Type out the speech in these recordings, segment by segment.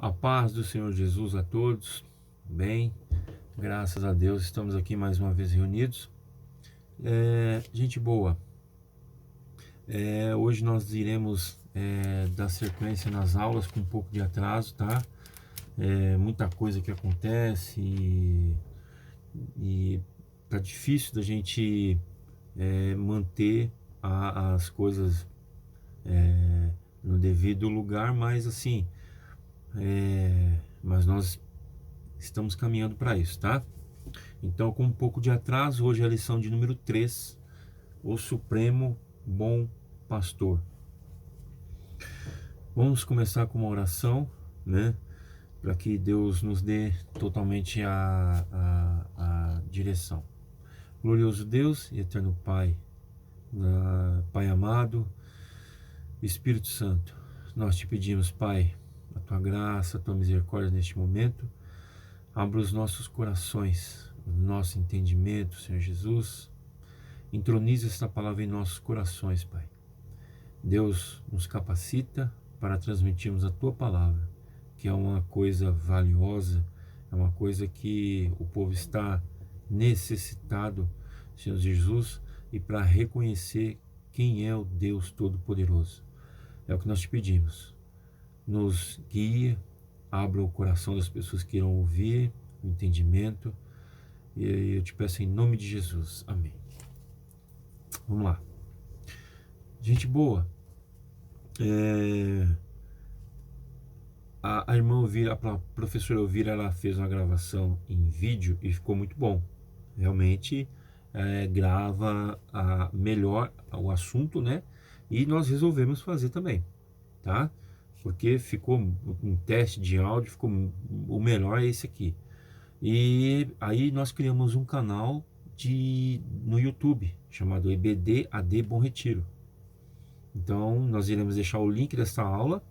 A paz do Senhor Jesus a todos. Bem, graças a Deus estamos aqui mais uma vez reunidos. Gente boa, hoje nós iremos dar sequência nas aulas com um pouco de atraso, tá? Muita coisa que acontece e tá difícil da gente manter as coisas no devido lugar, mas assim, mas nós estamos caminhando para isso, tá? Então, com um pouco de atraso, hoje é a lição de número 3, o Supremo Bom Pastor. Vamos começar com uma oração, né? Para que Deus nos dê totalmente a direção. Glorioso Deus e eterno Pai, Pai amado, Espírito Santo, nós te pedimos, Pai, a tua graça, a tua misericórdia neste momento. Abra os nossos corações, o nosso entendimento, Senhor Jesus. Introniza esta palavra em nossos corações, Pai. Deus nos capacita para transmitirmos a tua palavra, que é uma coisa valiosa, é uma coisa que o povo está necessitado, Senhor Jesus, e para reconhecer quem é o Deus Todo-Poderoso. É o que nós te pedimos. Nos guia, abra o coração das pessoas que irão ouvir, o entendimento, e eu te peço em nome de Jesus. Amém. Vamos lá. Gente boa, a irmã Elvira, a professora Elvira, ela fez uma gravação em vídeo e ficou muito bom. Realmente grava melhor o assunto, né? E nós resolvemos fazer também, tá? Porque ficou um teste de áudio, ficou o melhor é esse aqui. E aí nós criamos um canal no YouTube chamado EBD AD Bom Retiro. Então nós iremos deixar o link dessa aula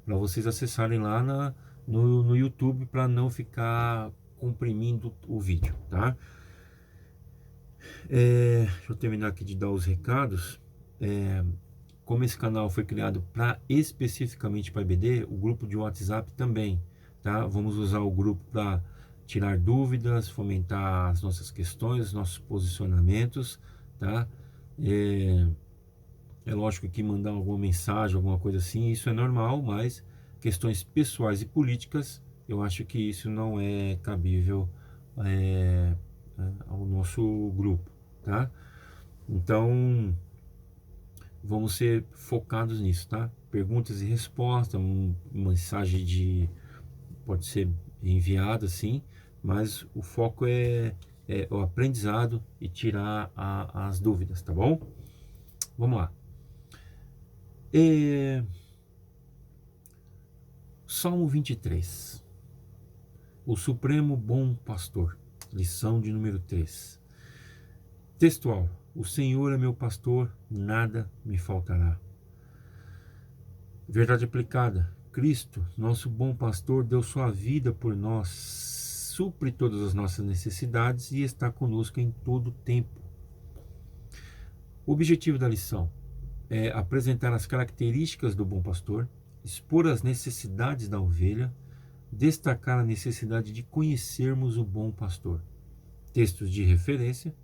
para vocês acessarem lá no YouTube, para não ficar comprimindo o vídeo, tá? Deixa eu terminar aqui de dar os recados. Como esse canal foi criado especificamente para EBD, o grupo de WhatsApp também, tá? Vamos usar o grupo para tirar dúvidas, fomentar as nossas questões, os nossos posicionamentos, tá? É lógico que mandar alguma mensagem, alguma coisa assim, isso é normal, mas questões pessoais e políticas, eu acho que isso não é cabível ao nosso grupo, tá? Então, vamos ser focados nisso, tá? Perguntas e respostas, mensagem pode ser enviada, sim, mas o foco é o aprendizado e tirar as dúvidas, tá bom? Vamos lá. Salmo 23. O Supremo Bom Pastor. Lição de número 3. Textual. O Senhor é meu pastor, nada me faltará. Verdade aplicada. Cristo, nosso bom pastor, deu sua vida por nós, supre todas as nossas necessidades e está conosco em todo o tempo. O objetivo da lição é apresentar as características do bom pastor, expor as necessidades da ovelha, destacar a necessidade de conhecermos o bom pastor. Textos de referência: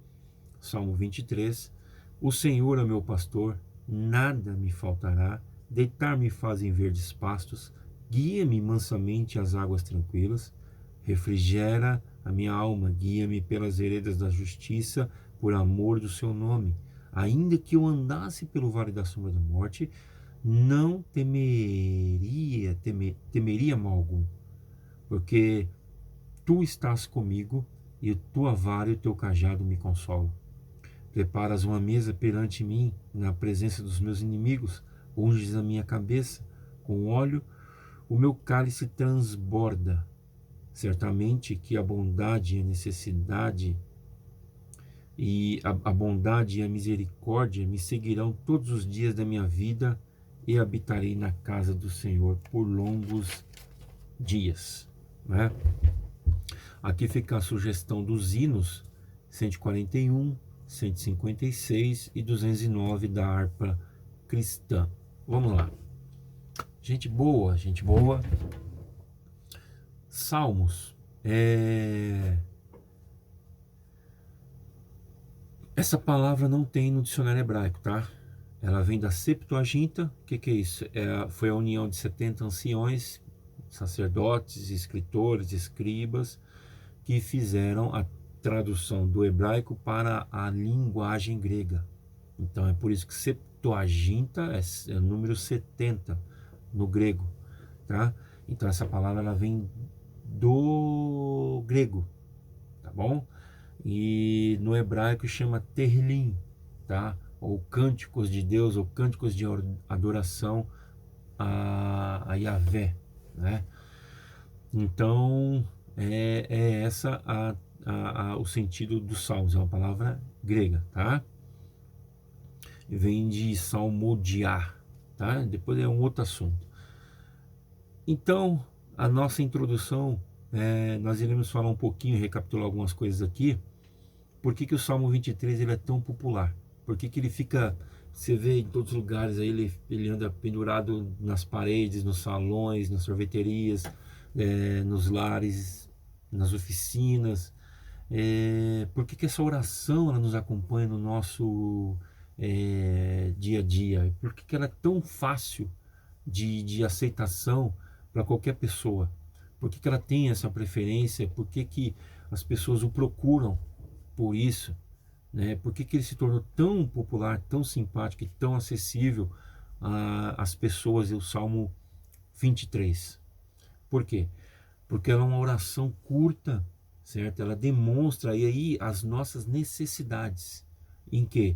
Salmo 23, o Senhor é meu pastor, nada me faltará, deitar-me faz em verdes pastos, guia-me mansamente às águas tranquilas, refrigera a minha alma, guia-me pelas veredas da justiça, por amor do seu nome. Ainda que eu andasse pelo vale da sombra da morte, não temeria mal algum, porque tu estás comigo e tua vara e o teu cajado me consolam. Preparas uma mesa perante mim, na presença dos meus inimigos, unges a minha cabeça com óleo, o meu cálice transborda. Certamente que a bondade e a necessidade e a bondade e a misericórdia me seguirão todos os dias da minha vida e habitarei na casa do Senhor por longos dias, né? Aqui fica a sugestão dos hinos 141, 156 e 209 da harpa cristã. Vamos lá. Gente boa, gente boa. Salmos. Essa palavra não tem no dicionário hebraico, tá? Ela vem da Septuaginta. O que que é isso? Foi a união de 70 anciões, sacerdotes, escritores, escribas, que fizeram a tradução do hebraico para a linguagem grega. Então é por isso que Septuaginta é o número 70 no grego, tá? Então essa palavra ela vem do grego, tá bom? E no hebraico chama Terrilim, tá? Ou cânticos de Deus, ou cânticos de adoração a Yahvé, né? Então é essa o sentido dos salmos, é uma palavra grega, tá? Vem de salmodiar, tá? Depois é um outro assunto. Então, a nossa introdução, nós iremos falar um pouquinho, recapitular algumas coisas aqui. Por que o Salmo 23 ele é tão popular? Por que ele fica, você vê em todos os lugares, aí ele anda pendurado nas paredes, nos salões, nas sorveterias, nos lares, nas oficinas. Por que essa oração ela nos acompanha no nosso dia a dia? Por que ela é tão fácil de aceitação para qualquer pessoa? Por que ela tem essa preferência? Por que as pessoas o procuram por isso? Né? Por que ele se tornou tão popular, tão simpático e tão acessível às pessoas? E o Salmo 23. Por quê? Porque ela é uma oração curta, certo? Ela demonstra aí as nossas necessidades. Em que?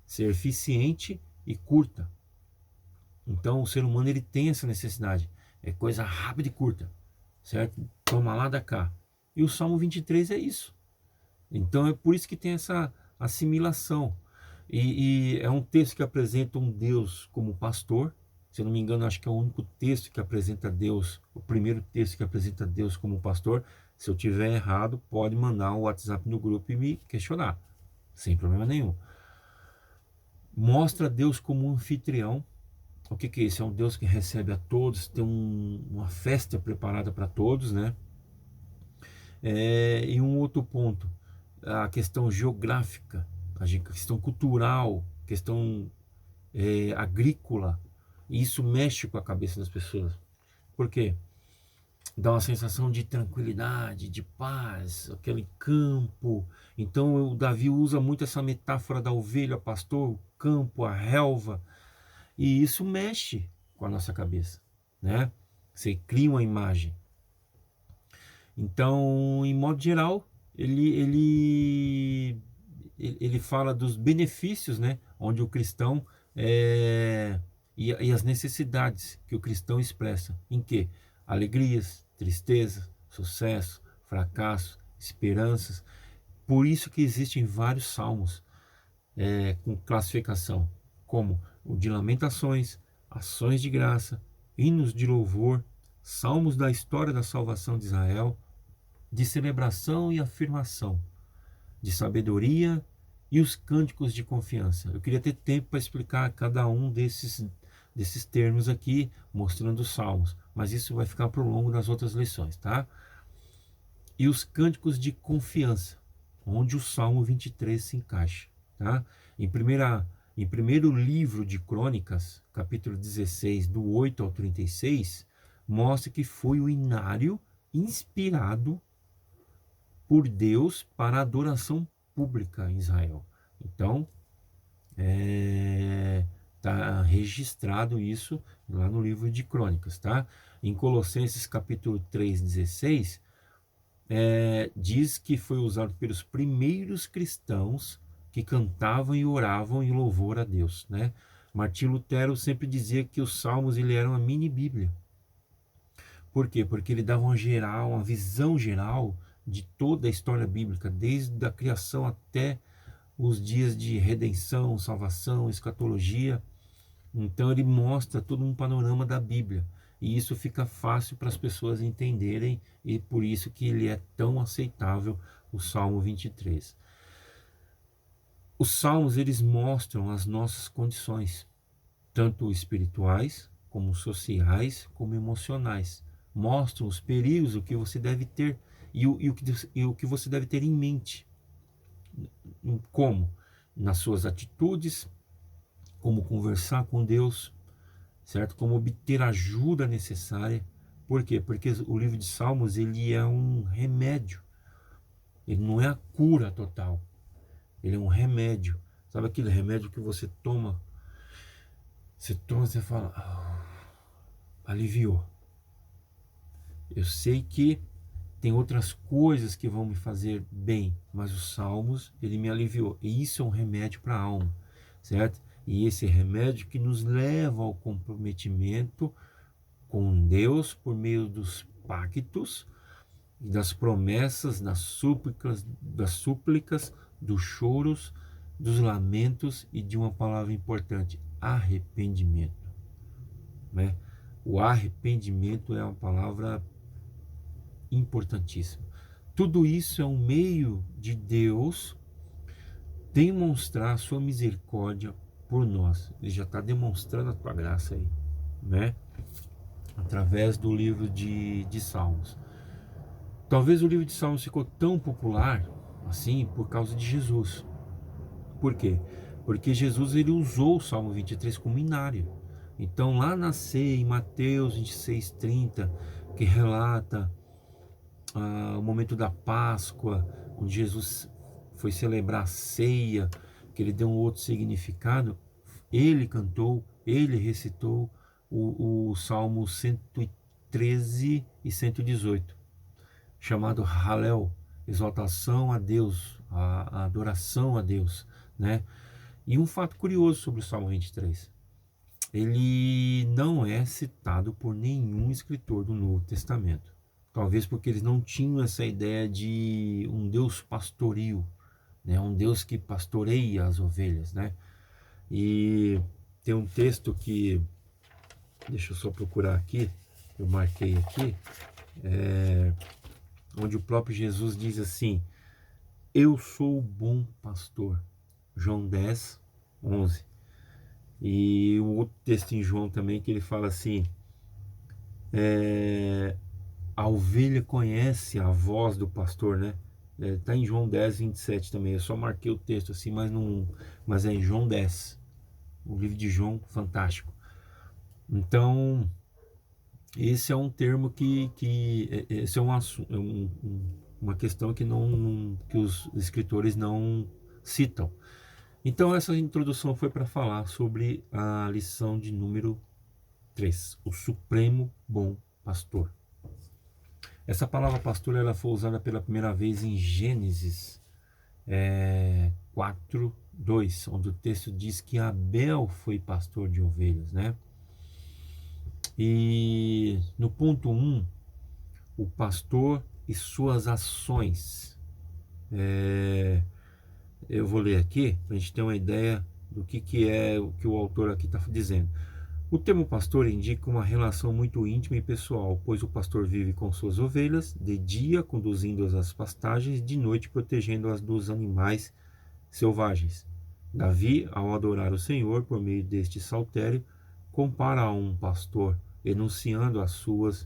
Ser eficiente e curta. Então o ser humano ele tem essa necessidade. É coisa rápida e curta, certo? Toma lá da cá. E o Salmo 23 é isso. Então é por isso que tem essa assimilação. E é um texto que apresenta um Deus como pastor. Se eu não me engano, acho que é o único texto que apresenta Deus, o primeiro texto que apresenta Deus como pastor. Se eu tiver errado, pode mandar um WhatsApp no grupo e me questionar, sem problema nenhum. Mostra Deus como um anfitrião. O que é isso? É um Deus que recebe a todos, tem uma festa preparada para todos, né? E um outro ponto, a questão geográfica, a questão cultural, questão agrícola. E isso mexe com a cabeça das pessoas. Por quê? Dá uma sensação de tranquilidade, de paz, aquele campo. Então o Davi usa muito essa metáfora da ovelha, pastor, o campo, a relva. E isso mexe com a nossa cabeça, né? Você cria uma imagem. Então, em modo geral, ele fala dos benefícios, né? Onde o cristão e as necessidades que o cristão expressa. Em que? Alegrias, tristeza, sucesso, fracasso, esperanças. Por isso que existem vários salmos com classificação, como o de lamentações, ações de graça, hinos de louvor, salmos da história da salvação de Israel, de celebração e afirmação, de sabedoria e os cânticos de confiança. Eu queria ter tempo para explicar cada um desses termos aqui, mostrando os salmos, mas isso vai ficar para o longo das outras lições, tá? E os cânticos de confiança, onde o Salmo 23 se encaixa, tá? Em primeiro livro de Crônicas, capítulo 16, do 8 ao 36, mostra que foi o inário inspirado por Deus para a adoração pública em Israel. Então, está registrado isso lá no livro de Crônicas, tá? Em Colossenses capítulo 3, 16, diz que foi usado pelos primeiros cristãos que cantavam e oravam em louvor a Deus, né? Martinho Lutero sempre dizia que os salmos ele era uma mini Bíblia. Por quê? Porque ele dava uma visão geral de toda a história bíblica, desde a criação até os dias de redenção, salvação, escatologia. Então ele mostra todo um panorama da Bíblia. E isso fica fácil para as pessoas entenderem, e por isso que ele é tão aceitável, o Salmo 23. Os salmos eles mostram as nossas condições, tanto espirituais, como sociais, como emocionais. mostram os perigos, o que você deve ter e o que você deve ter em mente. Como? Nas suas atitudes, como conversar com Deus, certo? Como obter a ajuda necessária. Por quê? Porque o livro de Salmos, ele é um remédio. Ele não é a cura total. Ele é um remédio. Sabe aquele remédio que você toma? Você toma e você fala, aliviou. Eu sei que tem outras coisas que vão me fazer bem, mas os Salmos, ele me aliviou. E isso é um remédio para a alma, certo? E esse remédio que nos leva ao comprometimento com Deus por meio dos pactos, das promessas, das súplicas, dos choros, dos lamentos e de uma palavra importante, arrependimento, né? O arrependimento é uma palavra importantíssima. Tudo isso é um meio de Deus demonstrar a sua misericórdia por nós. Ele já está demonstrando a tua graça aí, né? Através do livro de Salmos. Talvez o livro de Salmos ficou tão popular assim por causa de Jesus. Por quê? Porque Jesus, ele usou o Salmo 23 como inário. Então lá na ceia, em Mateus 26:30, que relata o momento da Páscoa, onde Jesus foi celebrar a ceia, que ele deu um outro significado, ele cantou, ele recitou o Salmo 113 e 118, chamado Halel, exaltação a Deus, a adoração a Deus, né? E um fato curioso sobre o Salmo 23, ele não é citado por nenhum escritor do Novo Testamento. Talvez porque eles não tinham essa ideia de um Deus pastoril, né? Um Deus que pastoreia as ovelhas, né? E tem um texto que, deixa eu só procurar aqui, eu marquei aqui, onde o próprio Jesus diz assim: eu sou o bom pastor. João 10:11. E o outro texto em João também, que ele fala assim, a ovelha conhece a voz do pastor, né? Tá em João 10:27 também. Eu só marquei o texto assim, mas é em João 10. O livro de João, fantástico. Então, esse é um termo esse é uma questão que os escritores não citam. Então essa introdução foi para falar sobre a lição de número 3, o Supremo Bom Pastor. Essa palavra pastor, ela foi usada pela primeira vez em Gênesis 4:2, onde o texto diz que Abel foi pastor de ovelhas, né? E no ponto 1, o pastor e suas ações. Eu vou ler aqui para a gente ter uma ideia do que é o que o autor aqui está dizendo. O termo pastor indica uma relação muito íntima e pessoal, pois o pastor vive com suas ovelhas, de dia conduzindo-as às pastagens, de noite protegendo-as dos animais selvagens. Davi, ao adorar o Senhor por meio deste saltério, compara a um pastor enunciando as suas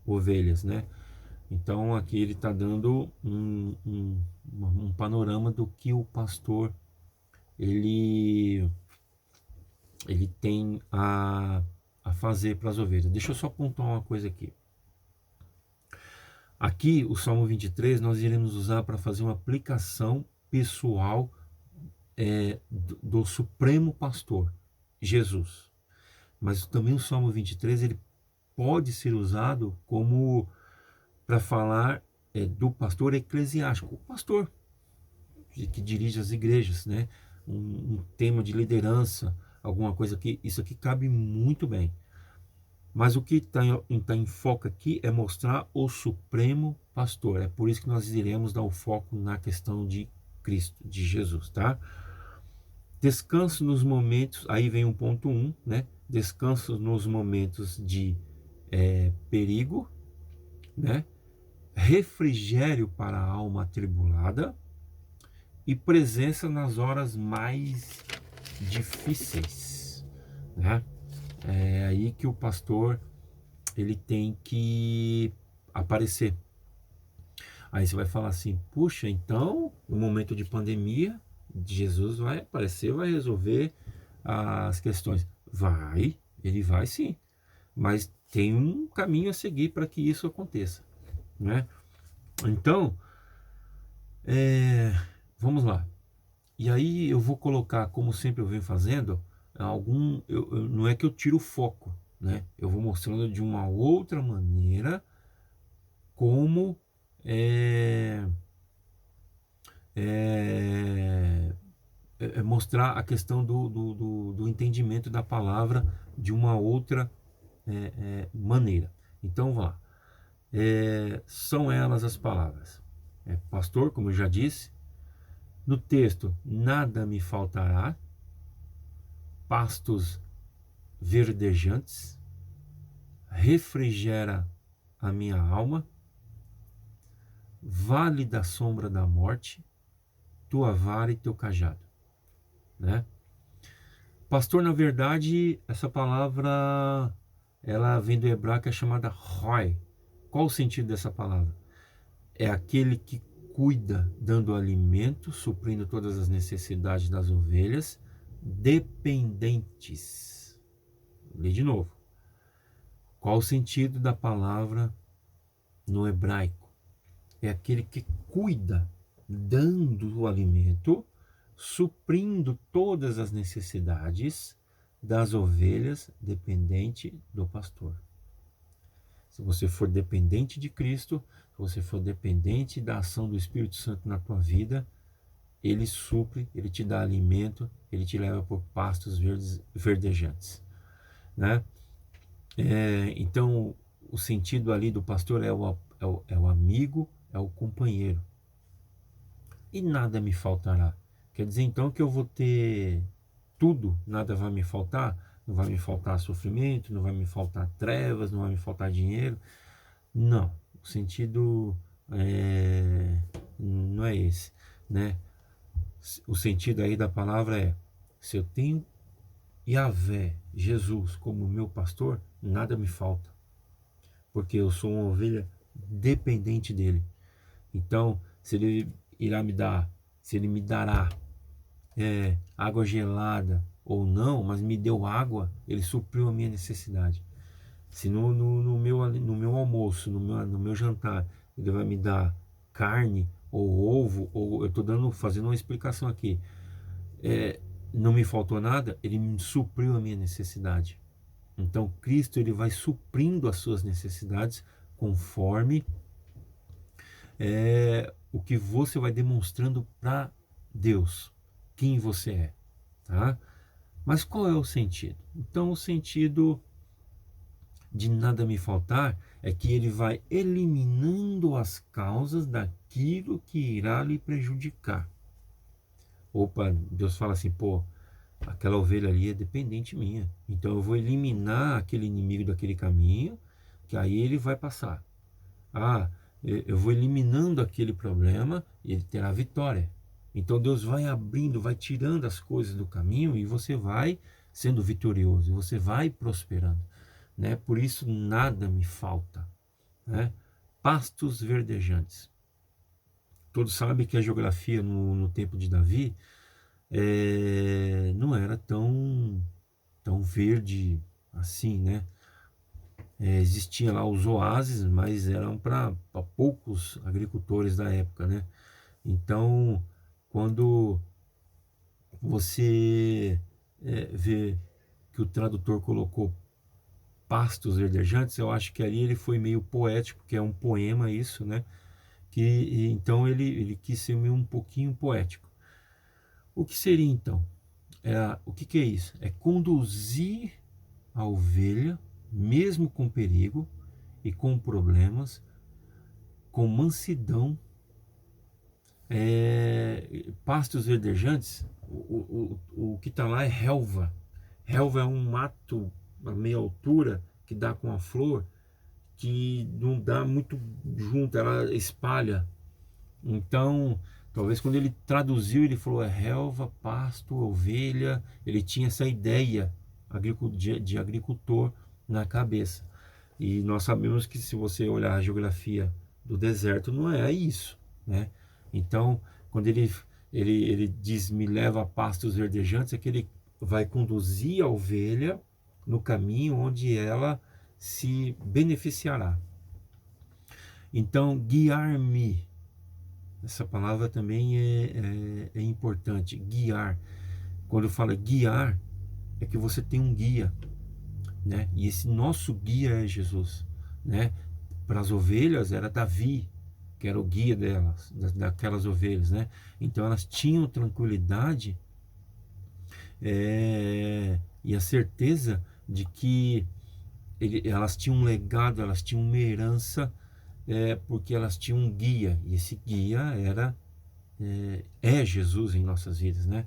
ovelhas, né? Então aqui ele está dando um panorama do que o pastor ele tem a fazer para as ovelhas. Deixa eu só apontar uma coisa aqui. Aqui o Salmo 23 nós iremos usar para fazer uma aplicação pessoal do Supremo Pastor, Jesus. Mas também o Salmo 23 ele pode ser usado como para falar do pastor eclesiástico, o pastor que dirige as igrejas, né? Um tema de liderança, alguma coisa que isso aqui cabe muito bem. Mas o que está em foco aqui é mostrar o Supremo Pastor. É por isso que nós iremos dar o foco na questão de Cristo, de Jesus, tá? Descanso nos momentos, aí vem um ponto 1, né? Descanso nos momentos de perigo, né? Refrigério para a alma atribulada e presença nas horas mais difíceis, né? É aí que o pastor ele tem que aparecer. Aí você vai falar assim, puxa, então, no momento de pandemia, Jesus vai aparecer, vai resolver as questões. Vai, ele vai sim, mas tem um caminho a seguir para que isso aconteça, né? Então, vamos lá. E aí eu vou colocar, como sempre eu venho fazendo, não é que eu tiro o foco, né? Eu vou mostrando de uma outra maneira como é, é, mostrar a questão do entendimento da palavra de uma outra maneira. Então, vá lá. São elas as palavras. Pastor, como eu já disse, no texto, nada me faltará, pastos verdejantes, refrigera a minha alma, vale da sombra da morte, tua vara e teu cajado, né? Pastor, na verdade, essa palavra ela vem do hebraico, é chamada roi. Qual o sentido dessa palavra? É aquele que cuida, dando alimento, suprindo todas as necessidades das ovelhas, dependentes. Vou ler de novo. Qual o sentido da palavra no hebraico? É aquele que cuida, dando o alimento, suprindo todas as necessidades das ovelhas, dependente do pastor. Se você for dependente de Cristo, se você for dependente da ação do Espírito Santo na tua vida, ele supre, ele te dá alimento, ele te leva por pastos verdejantes, né? Então, o sentido ali do pastor é o amigo, é o companheiro. E nada me faltará. Quer dizer então que eu vou ter tudo, nada vai me faltar? Não vai me faltar sofrimento, não vai me faltar trevas, não vai me faltar dinheiro. Não, o sentido não é esse, né? O sentido aí da palavra é: se eu tenho Yahvé, Jesus, como meu pastor, nada me falta, porque eu sou uma ovelha dependente dele. Então, se ele irá me dar, se ele me dará água gelada ou não, mas me deu água, ele supriu a minha necessidade. Se no meu almoço, no meu jantar, ele vai me dar carne ou ovo, ou eu estou fazendo uma explicação aqui, não me faltou nada, ele me supriu a minha necessidade. Então Cristo ele vai suprindo as suas necessidades conforme o que você vai demonstrando para Deus, quem você é, tá? Mas qual é o sentido? Então o sentido de nada me faltar é que ele vai eliminando as causas daquilo que irá lhe prejudicar. Opa, Deus fala assim, pô, aquela ovelha ali é dependente minha, então eu vou eliminar aquele inimigo daquele caminho, que aí ele vai passar. Eu vou eliminando aquele problema e ele terá vitória. Então Deus vai abrindo, vai tirando as coisas do caminho e você vai sendo vitorioso, você vai prosperando, né? Por isso nada me falta, né? Pastos verdejantes. Todos sabem que a geografia no tempo de Davi não era tão verde assim, né? Existia lá os oásis, mas eram para poucos agricultores da época, né? Então, quando você vê que o tradutor colocou pastos verdejantes, eu acho que ali ele foi meio poético, que é um poema isso, né? Então ele quis ser meio um pouquinho poético. O que seria então? O que é isso? É conduzir a ovelha, mesmo com perigo e com problemas, com mansidão. Pastos verdejantes, o que está lá é relva. Relva é um mato a meia altura que dá com a flor, que não dá muito junto, ela espalha. Então, talvez quando ele traduziu, ele falou relva, pasto, ovelha, ele tinha essa ideia de agricultor na cabeça. E nós sabemos que se você olhar a geografia do deserto, não é isso, né? Então, quando ele diz, me leva a pastos verdejantes, é que ele vai conduzir a ovelha no caminho onde ela se beneficiará. Então, guiar-me, essa palavra também é importante, guiar. Quando fala guiar, é que você tem um guia, né? E esse nosso guia é Jesus, né? Para as ovelhas era Davi, que era o guia delas, daquelas ovelhas, né? Então elas tinham tranquilidade e a certeza de que elas tinham um legado, elas tinham uma herança, porque elas tinham um guia, e esse guia é Jesus em nossas vidas, né?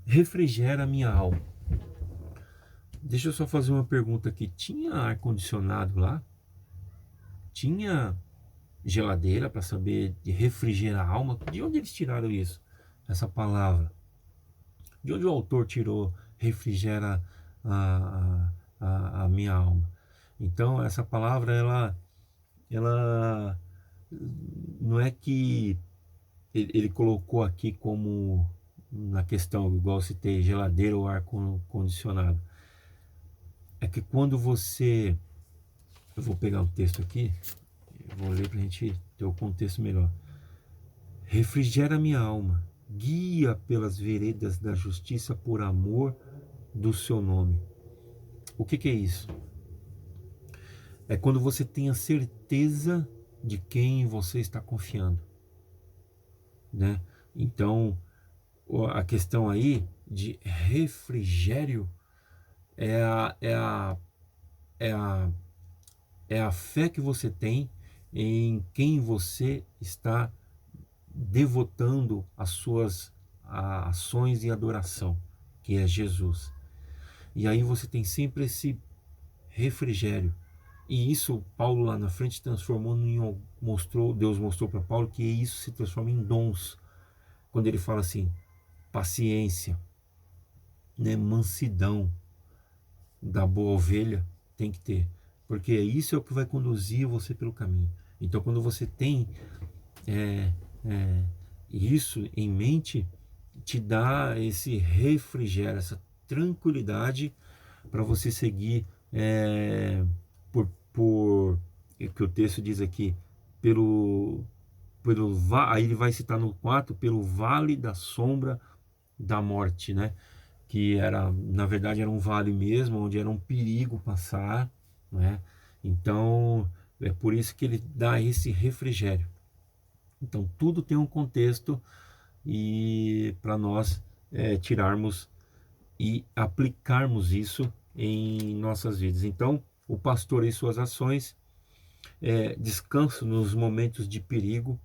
Refrigera a minha alma. Deixa eu só fazer uma pergunta aqui. Tinha ar-condicionado lá? Tinha geladeira para saber de refrigerar a alma? De onde eles tiraram isso? Essa palavra? De onde o autor tirou refrigera a minha alma? Então, essa palavra, ela não é que ele colocou aqui como na questão, igual eu citei, geladeira ou ar-condicionado. É que quando você... Eu vou pegar um texto aqui, eu vou ler para a gente ter o contexto melhor. Refrigera minha alma, guia pelas veredas da justiça por amor do seu nome. O que é isso? É quando você tem a certeza de quem você está confiando, né? Então, a questão aí de refrigério é a fé que você tem em quem você está devotando as suas ações e adoração, que é Jesus. E aí você tem sempre esse refrigério. E isso Paulo lá na frente transformou Deus mostrou para Paulo que isso se transforma em dons. Quando ele fala assim, paciência, né, mansidão da boa ovelha tem que ter, porque isso é o que vai conduzir você pelo caminho. Então, quando você tem isso em mente, te dá esse refrigério, essa tranquilidade para você seguir por que o texto diz aqui, aí ele vai citar no 4, pelo vale da sombra da morte, né? Que era, na verdade, era um vale mesmo, onde era um perigo passar, né? Então, é por isso que ele dá esse refrigério. Então, tudo tem um contexto e para nós tirarmos e aplicarmos isso em nossas vidas. Então, o pastor e suas ações, descanso nos momentos de perigo,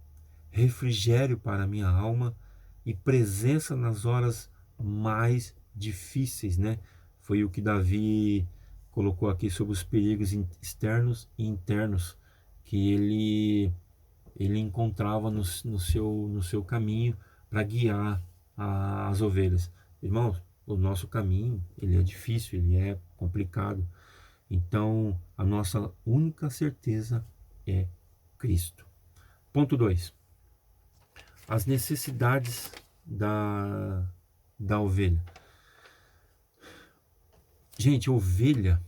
refrigério para a minha alma e presença nas horas mais difíceis, né? Foi o que Davi colocou aqui sobre os perigos externos e internos que ele encontrava no seu caminho para guiar as ovelhas. Irmãos, o nosso caminho, ele é difícil, ele é complicado. Então, a nossa única certeza é Cristo. Ponto 2. As necessidades da ovelha. Gente, ovelha,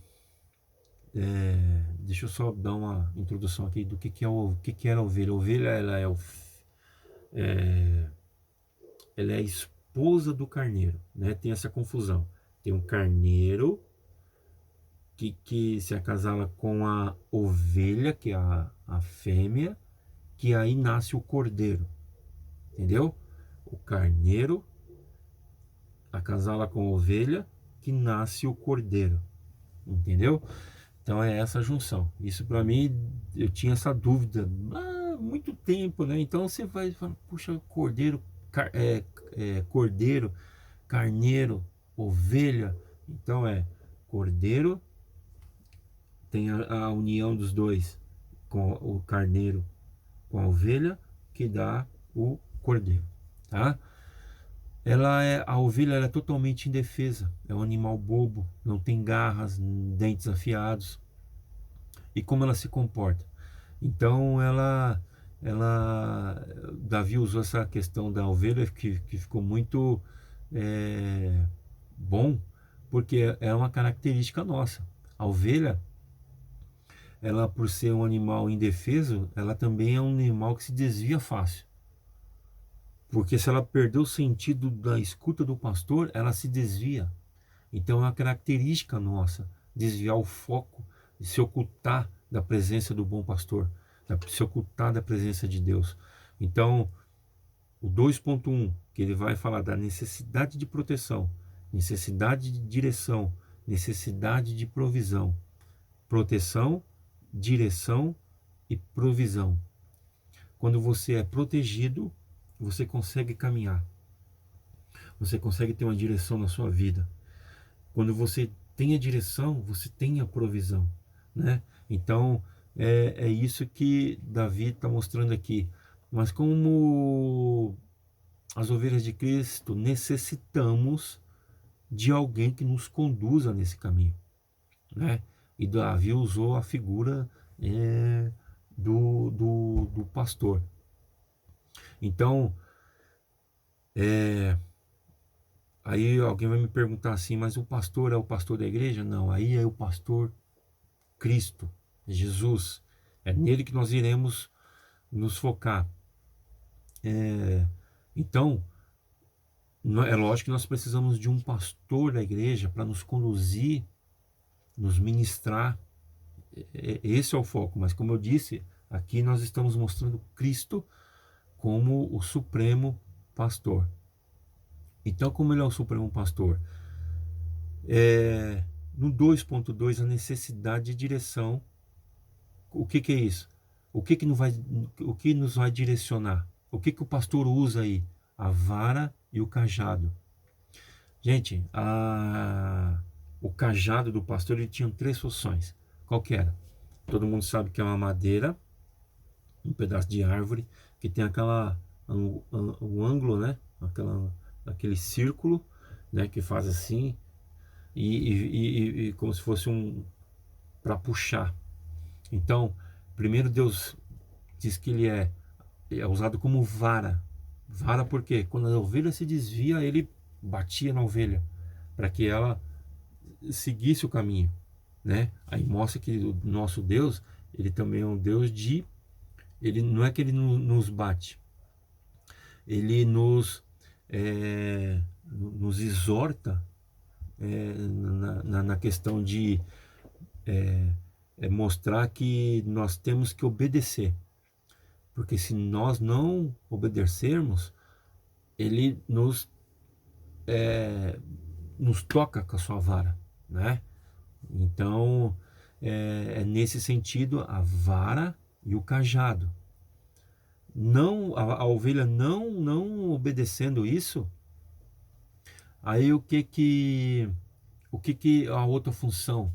deixa eu só dar uma introdução aqui do que era a ovelha. A ovelha, ela é a esposa do carneiro, né? Tem essa confusão. Tem um carneiro que se acasala com a ovelha, que é a fêmea, que aí nasce o cordeiro, entendeu? O carneiro acasala com a ovelha, que nasce o cordeiro, entendeu? Então é essa junção. Isso para mim, eu tinha essa dúvida há muito tempo, né? Então você vai falar, puxa, cordeiro, cordeiro, carneiro, ovelha. Então cordeiro, tem a união dos dois com o carneiro com a ovelha, que dá o cordeiro, tá? A ovelha ela é totalmente indefesa, é um animal bobo, não tem garras, dentes afiados, e como ela se comporta. Então Davi usou essa questão da ovelha que ficou muito é, bom, porque é uma característica nossa. A ovelha, ela por ser um animal indefeso, ela também é um animal que se desvia fácil. Porque se ela perder o sentido da escuta do pastor, ela se desvia. Então é uma característica nossa desviar o foco, de se ocultar da presença do bom pastor, se ocultar da presença de Deus. Então, o 2.1, que ele vai falar da necessidade de proteção, necessidade de direção, necessidade de provisão. Proteção, direção e provisão. Quando você é protegido, você consegue caminhar. Você consegue ter uma direção na sua vida. Quando você tem a direção, você tem a provisão, né? Então, é isso que Davi está mostrando aqui. Mas como as ovelhas de Cristo, necessitamos de alguém que nos conduza nesse caminho, né? E Davi usou a figura do pastor. Então, aí alguém vai me perguntar assim, mas o pastor é o pastor da igreja? Não, aí é o pastor Cristo, Jesus. É nele que nós iremos nos focar. Então, é lógico que nós precisamos de um pastor da igreja para nos conduzir, nos ministrar. Esse é o foco, mas como eu disse, aqui nós estamos mostrando Cristo como o supremo pastor. Então, como ele é o supremo pastor? No 2.2, a necessidade de direção. O que é isso? O que nos vai direcionar? O que o pastor usa aí? A vara e o cajado. Gente, o cajado do pastor, ele tinha 3 funções. Qual que era? Todo mundo sabe que é uma madeira, um pedaço de árvore, que tem um ângulo, né? Aquele círculo, né? Que faz assim, e como se fosse para puxar. Então, primeiro Deus diz que ele é usado como vara. Vara por quê? Quando a ovelha se desvia, ele batia na ovelha para que ela seguisse o caminho, né? Aí mostra que o nosso Deus, ele também é um Deus ele não é que ele nos bate, ele nos exorta na questão de mostrar que nós temos que obedecer, porque se nós não obedecermos, ele nos toca com a sua vara, né? Então nesse sentido a vara e o cajado. Não, a ovelha não obedecendo isso, aí o que a outra função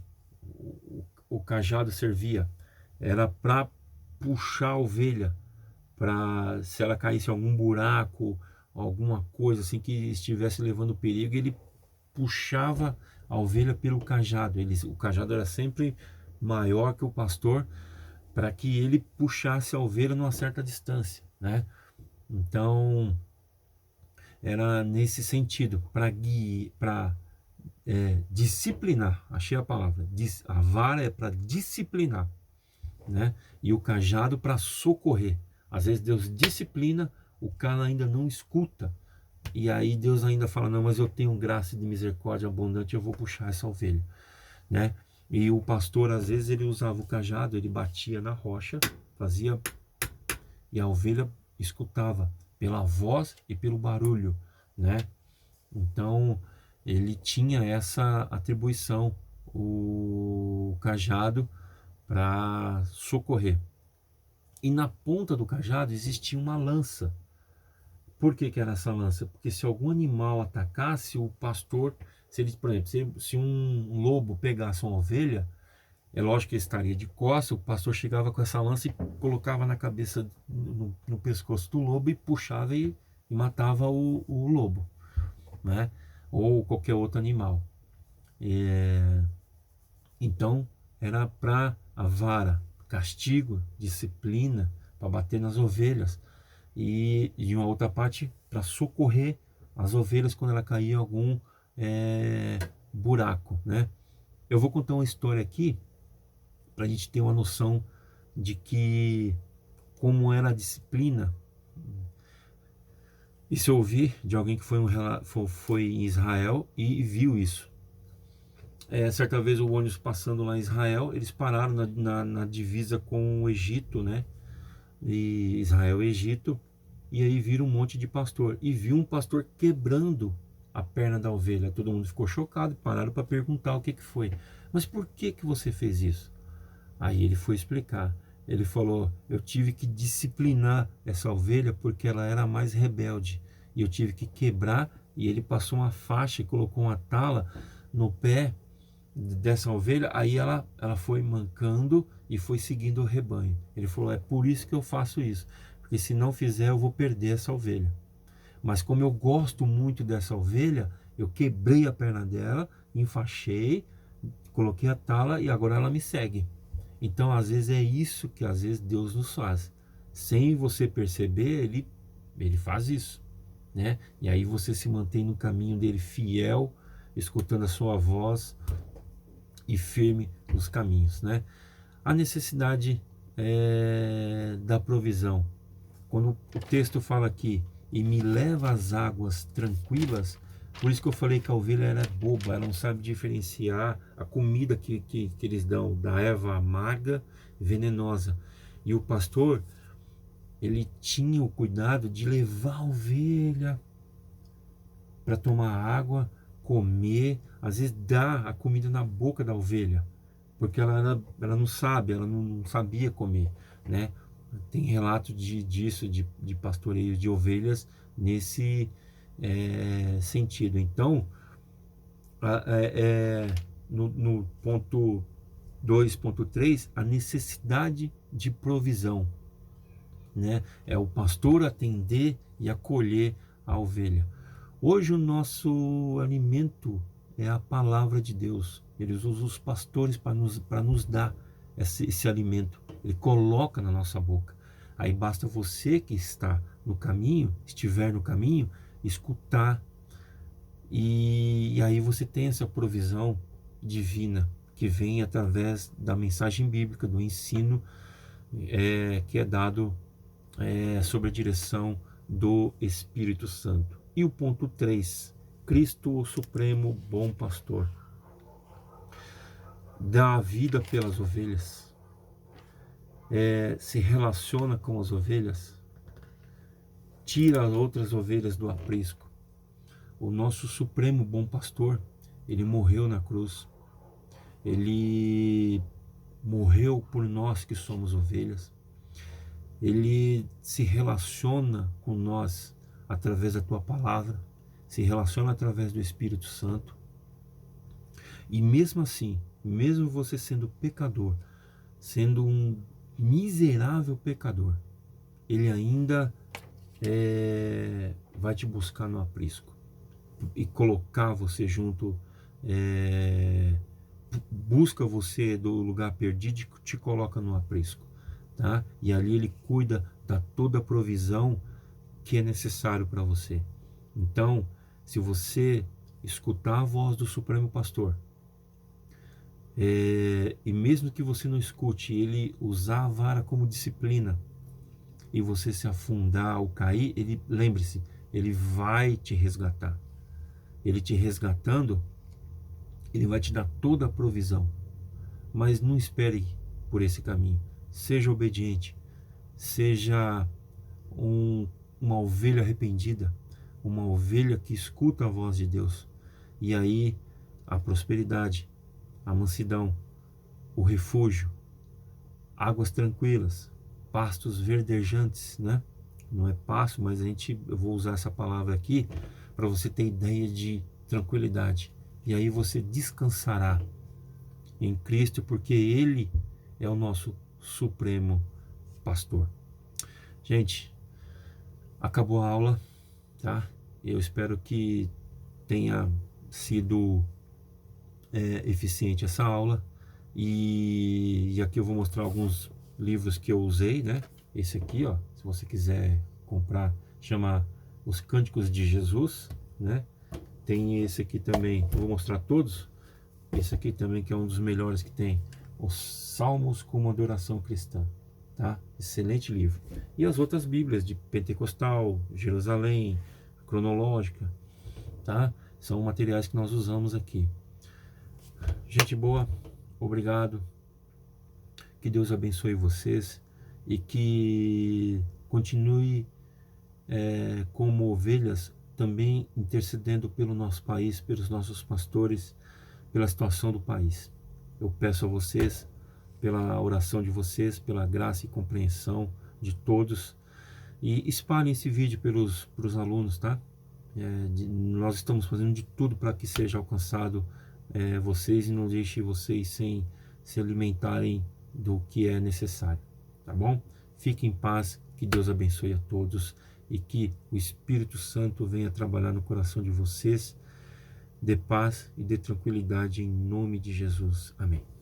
o cajado servia? Era para puxar a ovelha, para se ela caísse em algum buraco, alguma coisa assim que estivesse levando perigo, ele puxava a ovelha pelo cajado. O cajado era sempre maior que o pastor, para que ele puxasse a ovelha numa certa distância, né? Então era nesse sentido, para disciplinar. Achei a palavra. A vara é para disciplinar, né? E o cajado para socorrer. Às vezes Deus disciplina, o cara ainda não escuta, e aí Deus ainda fala: não, mas eu tenho graça de misericórdia abundante, eu vou puxar essa ovelha, né? E o pastor, às vezes, ele usava o cajado, ele batia na rocha, fazia, e a ovelha escutava pela voz e pelo barulho, né? Então ele tinha essa atribuição, o cajado, para socorrer. E na ponta do cajado existia uma lança. Por que era essa lança? Porque se algum animal atacasse o pastor, por exemplo, se um lobo pegasse uma ovelha, é lógico que ele estaria de costas, o pastor chegava com essa lança e colocava na cabeça, no pescoço do lobo, e puxava e matava o lobo, né? Ou qualquer outro animal. Então era para a vara, castigo, disciplina, para bater nas ovelhas. E de uma outra parte, para socorrer as ovelhas quando ela caía em algum buraco, né? Eu vou contar uma história aqui para a gente ter uma noção de que como era a disciplina. Isso eu ouvi de alguém que foi em Israel e viu isso. Certa vez o ônibus passando lá em Israel, eles pararam na divisa com o Egito, né? E Israel e Egito, e aí viram um monte de pastor. E viu um pastor quebrando a perna da ovelha. Todo mundo ficou chocado, pararam para perguntar o que foi. Mas por que você fez isso? Aí ele foi explicar. Ele falou: eu tive que disciplinar essa ovelha porque ela era mais rebelde. E eu tive que quebrar. E ele passou uma faixa e colocou uma tala no pé dessa ovelha. Aí ela foi mancando e foi seguindo o rebanho. Ele falou: é por isso que eu faço isso. Porque se não fizer, eu vou perder essa ovelha. Mas como eu gosto muito dessa ovelha, eu quebrei a perna dela, enfaixei, coloquei a tala e agora ela me segue. Então, às vezes é isso que às vezes Deus nos faz. Sem você perceber, ele faz isso, né? E aí você se mantém no caminho dele fiel, escutando a sua voz e firme nos caminhos, né? A necessidade da provisão. Quando o texto fala aqui, e me leva às águas tranquilas, por isso que eu falei que a ovelha era boba, ela não sabe diferenciar a comida que eles dão, da erva amarga e venenosa. E o pastor, ele tinha o cuidado de levar a ovelha para tomar água, comer, às vezes dar a comida na boca da ovelha, porque ela não sabe, ela não sabia comer, né? Tem relato disso, de pastoreio de ovelhas nesse sentido. Então, no ponto 2.3, a necessidade de provisão, né? É o pastor atender e acolher a ovelha. Hoje o nosso alimento é a palavra de Deus. Eles usam os pastores para nos dar esse alimento. Ele coloca na nossa boca. Aí basta você que está no caminho, estiver no caminho, escutar. E aí você tem essa provisão divina que vem através da mensagem bíblica, do ensino que é dado sob a direção do Espírito Santo. E o ponto 3, Cristo, o Supremo Bom Pastor, dá a vida pelas ovelhas, se relaciona com as ovelhas, tira as outras ovelhas do aprisco. O nosso Supremo Bom Pastor, ele morreu na cruz, ele morreu por nós que somos ovelhas, ele se relaciona com nós através da tua palavra, se relaciona através do Espírito Santo. E mesmo assim, mesmo você sendo pecador, sendo um miserável pecador, ele ainda vai te buscar no aprisco e colocar você junto, busca você do lugar perdido e te coloca no aprisco, tá? E ali ele cuida da toda a provisão que é necessário para você. Então, se você escutar a voz do Supremo Pastor, e mesmo que você não escute, ele usar a vara como disciplina, e você se afundar ou cair, lembre-se, ele vai te resgatar. Ele te resgatando, ele vai te dar toda a provisão. Mas não espere por esse caminho. Seja obediente, seja uma ovelha arrependida, uma ovelha que escuta a voz de Deus. E aí a prosperidade, a mansidão, o refúgio, águas tranquilas, pastos verdejantes, né? Não é pasto, mas eu vou usar essa palavra aqui para você ter ideia de tranquilidade. E aí você descansará em Cristo, porque Ele é o nosso Supremo Pastor. Gente, acabou a aula, tá? Eu espero que tenha sido eficiente essa aula. E aqui eu vou mostrar alguns livros que eu usei, né? Esse aqui, ó, se você quiser comprar, chama Os Cânticos de Jesus, né? Tem esse aqui também, eu vou mostrar todos. Esse aqui também, que é um dos melhores que tem, Os Salmos como Adoração Cristã, tá? Excelente livro. E as outras Bíblias de Pentecostal, Jerusalém, Cronológica, tá? São materiais que nós usamos aqui. Gente boa, obrigado. Que Deus abençoe vocês e que continue como ovelhas também intercedendo pelo nosso país, pelos nossos pastores, pela situação do país. Eu peço a vocês, pela oração de vocês, pela graça e compreensão de todos, e espalhem esse vídeo pelos alunos, tá? Nós estamos fazendo de tudo para que seja alcançado vocês, e não deixe vocês sem se alimentarem do que é necessário, tá bom? Fiquem em paz, que Deus abençoe a todos e que o Espírito Santo venha trabalhar no coração de vocês, dê paz e dê tranquilidade em nome de Jesus. Amém.